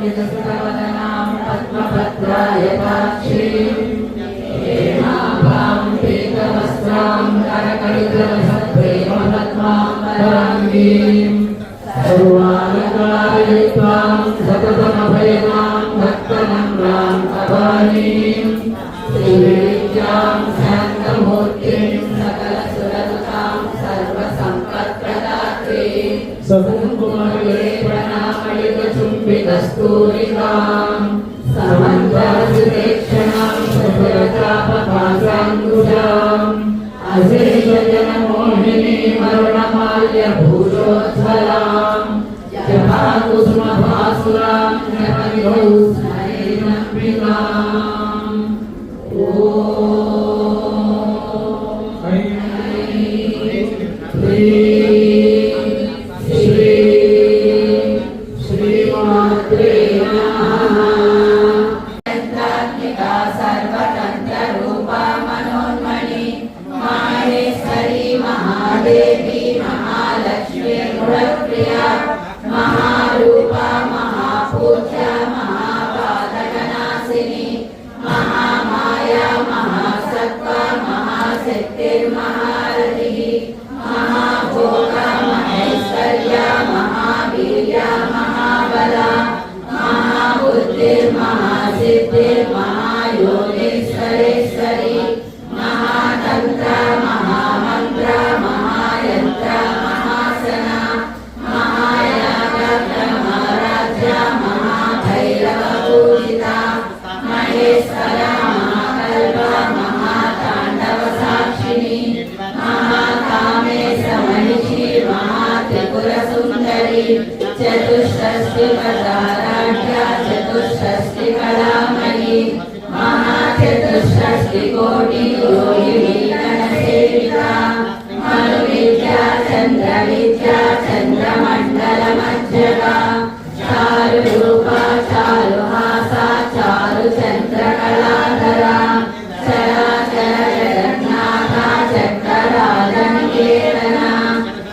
कृतसुतवदनां पद्मभद्रायताक्षीं हेमाभां पीतवस्त्रां करकलितवसत्प्रेमपद्माम्बराङ्गीं सर्वालङ्कारयुक्तां सततमभयनां भक्तनम्रां भवानीं श्रीविद्यां शान्तमूर्तिं सकलसुरनुतां सर्वसम्पत्प्रदात्रीं सकुङ्कुमविलेपनामलिकचुम्बिकस्तूरिकां समन्तासुरेक्षणां शशिरचापभासाङ्कुशाम् अशेषजनमोहिनीं अरुणमाल्यभूषोज्ज्वलां जपाकुसुमभासुरां नवनिभौ स्मरेणम्बिकाम् देवी महालक्ष्मी गुणप्रिया महारूपा महापूज्या महापातकनाशिनी महामाया महासत्ता महाशक्तिर्महारथिः महाभोगा महेश्वर्या महावीर्या महाबला महाबुद्धिर्महासिद्धिर्महायोगेश्वरेश्वरी महातन्त्रा महामन्त्रा महायन्त्रा महासना महायागा महाराज्या महाभैरवपूजिता महेश्वरा महाकल्पा महाताण्डवसाक्षिणी महाकामेशमहिषी महात्रिपुरसुन्दरी चतुष्षष्टिपदाराढ्या चतुष्षष्टिकलामयी महाचतुष्षष्टिकोटि योगिनी गणसेविता मनुविद्या चन्द्रविद्या चन्द्रमण्डलमध्यगा चारुरूपा चारुहासा चारुचन्द्रकलाधरा चराचर जगन्नाथा चक्रराजनिकेतना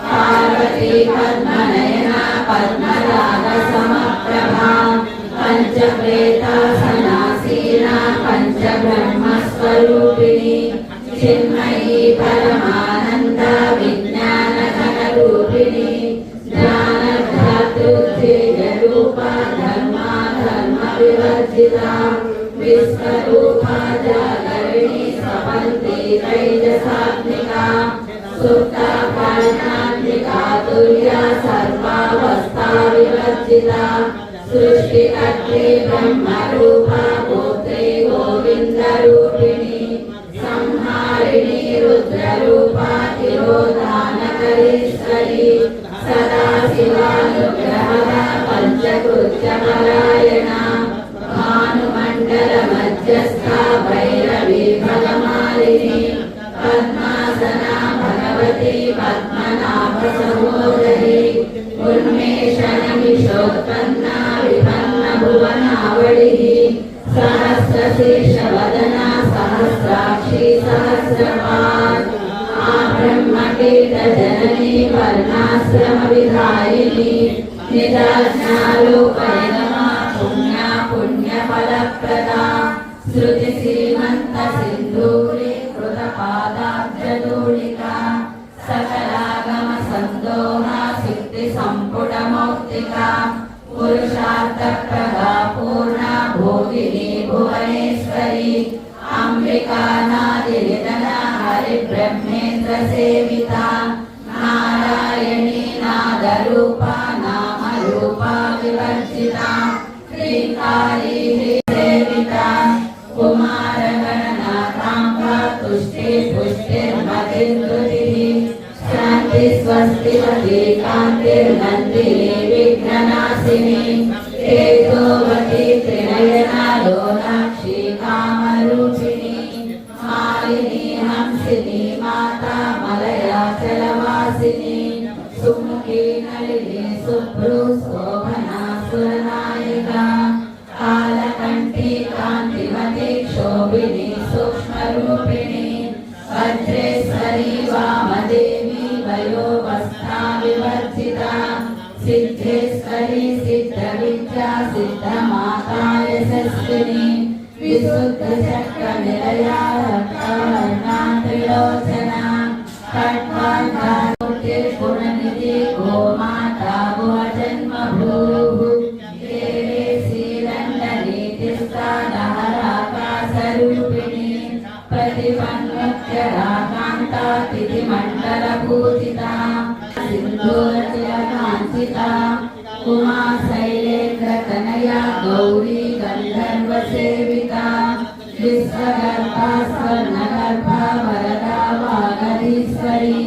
पार्वती पद्मनयना पद्मरागसमप्रभा पञ्चप्रेतासनासीना पञ्चब्रह्मस्वरूपिणी चिन्मयी परमानन्द विज्ञानघनरूपिणी ज्ञानधातृत्यरूपा धर्मा धर्मविवर्जिता विश्वरूपा जागरिणी स्वपन्ती तैजसात्मिका सुप्ता कारुणात्मिका तुर्या सर्वावस्थाविवर्जिता सृष्टिकर्त्री ब्रह्मरूपा गोत्रे गोविन्दरूपिणी संहारिणी रुद्ररूपा तिरोधानकरीश्वरी सदाशिवानुग्रहदा पञ्चकृत्यपरायणा भानुमण्डलमध्यस्था भैरवी भगमालिनी पद्मासना भगवती पद्मनाभसहोदरी उन्मेषणमिषोत्पन्ना विपन्नभुवनावलिः सहस्रशीर्षवदना सहस्राक्षी सहस्रपात् आब्रह्मकीटजननी वर्णाश्रमविधायिनी निदाज्ञालोकनिगमा पुण्या पुण्यफलप्रदा श्रुतिसीमन्तसिन्धूरी कृतपादाब्जधूलिका सकलागमसन्दोहा सिद्धिसम्पुटमौक्तिका पुरुषार्थप्रदा पूर्णा भोगिनी भुवनेश्वरी अम्बिका नादिनिधना हरिब्रह्मेन्द्रसेविता नारायणी नादरूपा नामरूपा विवर्जिता श्रीकाली सेविता कुमारगणनाथाम्बा तुष्टिपुष्टिर्मतिर्धृतिः शान्ति स्वस्तिवती कान्तिर्नन्दिनी विघ्ननाशिनी हेतोवती त्रिनयना लोलाक्षी कामरूपिणी मालिनी हंसिनी माता मलयाचलवासिनी सुमुखी नलिनी शुभ्रू शोभना सुरनायिका कालकण्ठी कान्तिमती क्षोभिनी सूक्ष्मरूपिणी वज्रेश्वरी वामदेवी वयोवस्था विवर्जिता सिद्धेश्वरी सिद्धविद्या सिद्धम शुद्धचक्रनिलया रक्तवर्णा त्रिलोचना खट्वान्धामूर्ति गुणनिधि गोमाता भुवजन्मभूः देवी श्रीदण्डनीतिस्था दहराकाशरूपिणी प्रतिपन्मुख्यराकान्ता तिथिमण्डलपूजिता सिन्धूरतिलकाञ्चिता उमा शैलेन्द्रतनया गौरी गन्धर्वसेविता विश्वगर्भा स्वर्णगर्भा वरदा वागधीश्वरी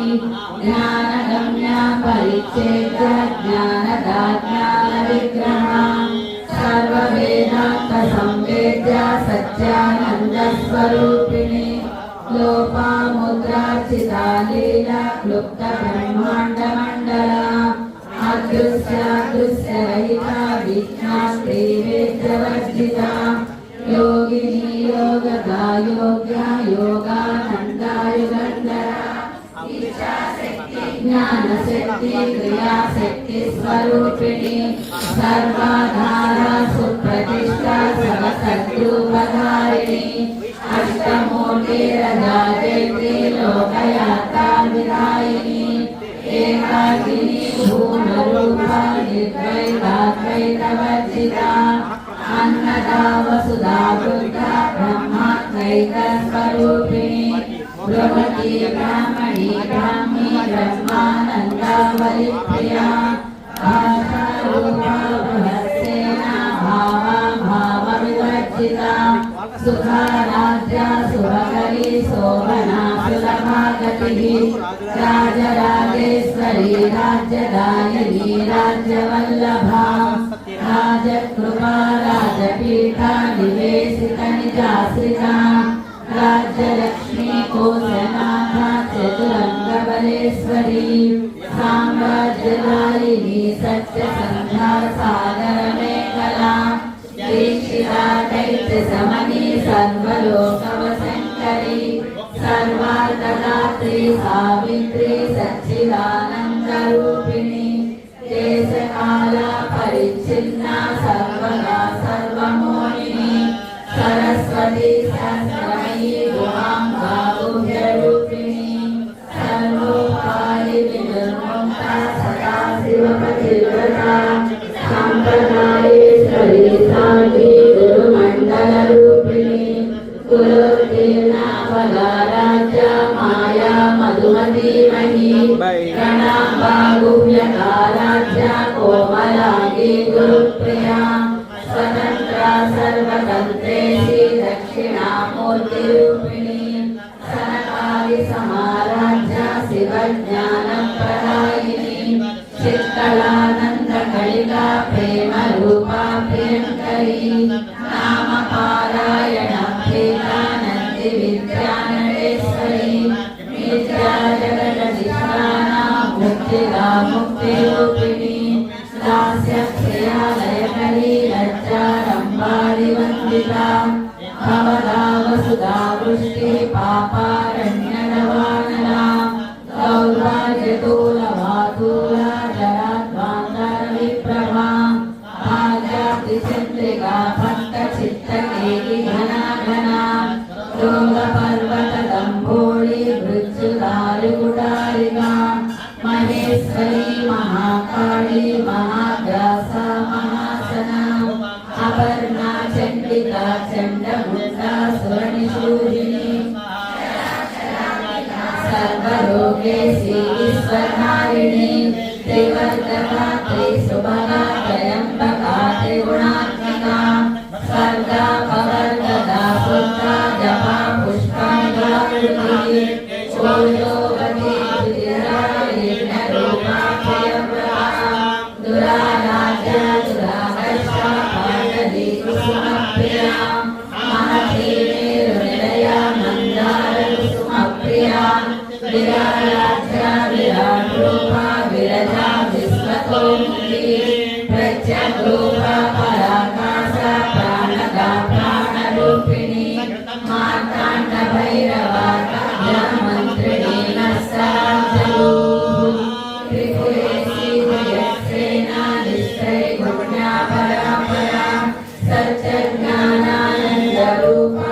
ज्ञानगम्या परिच्छेद्या ज्ञानदाज्ञानविग्रहा सर्ववेदान्तसंवेद्या सच्चानन्दस्वरूपिणी लोपामुद्रार्चिता लीला क्लुप्तब्रह्माण्डमण्डला अदृश्यादृश्यरहिता विज्ञास्त्रीवेद्यवर्जिता योगिनी योगदा योग्या योगानन्दा युगन्धरा इच्छाशक्ति ज्ञानशक्ति क्रियाशक्ति स्वरूपिणी सर्वाधारा सुप्रतिष्ठा सर्वशत्रुपधारिणी अष्टमूर्तिरजायत्री लोकयात्रा विधायिनी एकाकिनी भूमरूपा निर्द्वैताद्वैतवर्जिता अन्नदा वसुधा बुद्धा ब्रह्मात्मैकस्वरूपिणी ब्रह्मती ब्राह्मणी ब्राह्मी ब्रह्मानन्दा वरिप्रिया भाषारूपा बृहत्सेना भावा भावविवर्जिता सुखाराध्या सुभकरी शोभना सुलभागतिः राजराजेश्वरी राज्यदायिनी राज्यवल्लभा राजकृपा राजपीठा निवेशितनिजाश्रिता राज्यलक्ष्मी कोशनाथा चतुरङ्गबलेश्वरी साम्राज्यदायिनी सत्यसन्ध्या सागरमेखला दीक्षिता दैत्यशमनी सर्वलोकवशङ्करी सर्वार्थदात्री सावित्री सच्चिदानन्दरूपिणी देशकाला परिच्छिन्ना सर्वदा सर्वमोहिनी सरस्वती सहस्रमयी गुहाम्बा गुह्यरूपिणी सर्वोपायि विनिर्मुक्ता सदा शिवपतिव्रता सम्प्रदायेश्वरी साध्वी गुरुमण्डलरूपिणी कुलोत्तीर्णा वगाराज्या माया मधुमतीमही प्रणाम्बा गुह्यकाराज्या कोमलांगी गुरुप्रिया स्वतन्त्रा सर्वतन्त्रेशी दक्षिणामूर्तिरूपिणी सनकादि समाराज्या शिवज्ञानप्रदायिनी चित्कलानन्दकलिका प्रेमरूपा प्रियङ्करी नामपारायण प्रीतानन्दिविद्यानरेश्वरी नित्या जगदधिष्ठाना मुक्तिदा मुक्तिरूपिणी दास्यप्रियालयकरी लज्जारम्बादिवन्दिता भवदा वसुधा वृष्टिः पापारण्यनवानला सौभाग्यतूलवातूला जराध्वान्तरविप्रभा आजातिचन्द्रिका भक्तचित्तकेली घना घना योगपर्वतदम्भोळी भृत्युदारुगुडारिका महेश्वरी महाकाली महाव्यासा महासना अपर्णा चण्डिका चण्डमुण्डा सुरनिशूलिनी सर्वरोगेशी विश्वधारिणी त्रिवर्तका त्रिसुभगा त्र्यम्बका त्रिगुणात्मिका स्वर्गा पवर्गदा पुत्रा जपा पुष्पाङ्गा चोयोगति द्विरायिण्यरूपा प्रियव्रता दुराराध्या दुराकर्षा पार्वती कुसुमप्रिया महती मेरुनिलया मन्दारकुसुमप्रिया विराराध्या विराट्रूपा विरजा विश्वतोमुखी प्रत्यग्रूपा पराकाशा प्राणदा प्राणरूपिणी मार्ताण्डभैरवा मंत्रिणी नस्ताञ्जलूः त्रिपुरेशी जयसेना निश्चय गुण्या परापरा सत्यज्ञानानन्दरूपा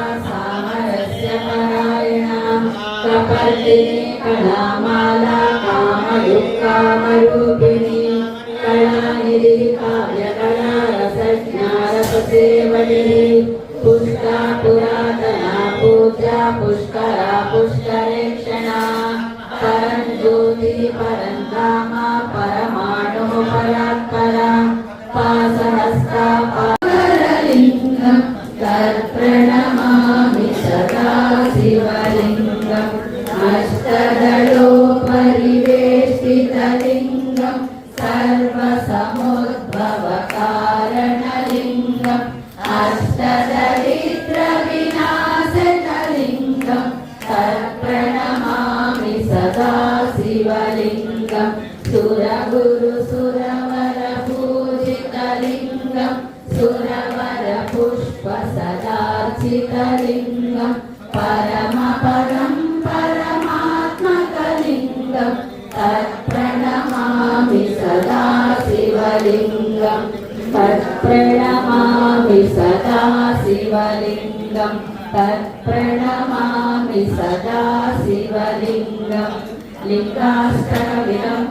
कपर्दिनी कलामाला कामयुक्कामरूपिणी कलानिधि काव्यकला रसज्ञा रससेवनी पुष्टा पुरातना पूजा पुष्करा पुष्करेक्षणा परञ्ज्योति परन्धामा परमाणु परात्परा पासहस्ता पारलिङ्गं तत्प्रणमामि सदा शिवलिङ्गम् अष्टदलोपरिवेष्टितलिङ्गं सर्वसमुद्भवकारणलिङ्गम् अष्टदरिद्रविनाशकलिङ्गं तत्प्रणमामि सदा शिवलिङ्गं सुरगुरुसुरवरपूजितलिङ्गं सुरवरपुष्पसदार्चितलिङ्गं परमपदं परमात्मकलिङ्गं तत्प्रणमामि सदा शिवलिङ्गं तत्प्रणमामि सदा शिवलिङ्गं तत्प्रणमामि सदा शिवलिङ्गं लिङ्गाष्टकविधं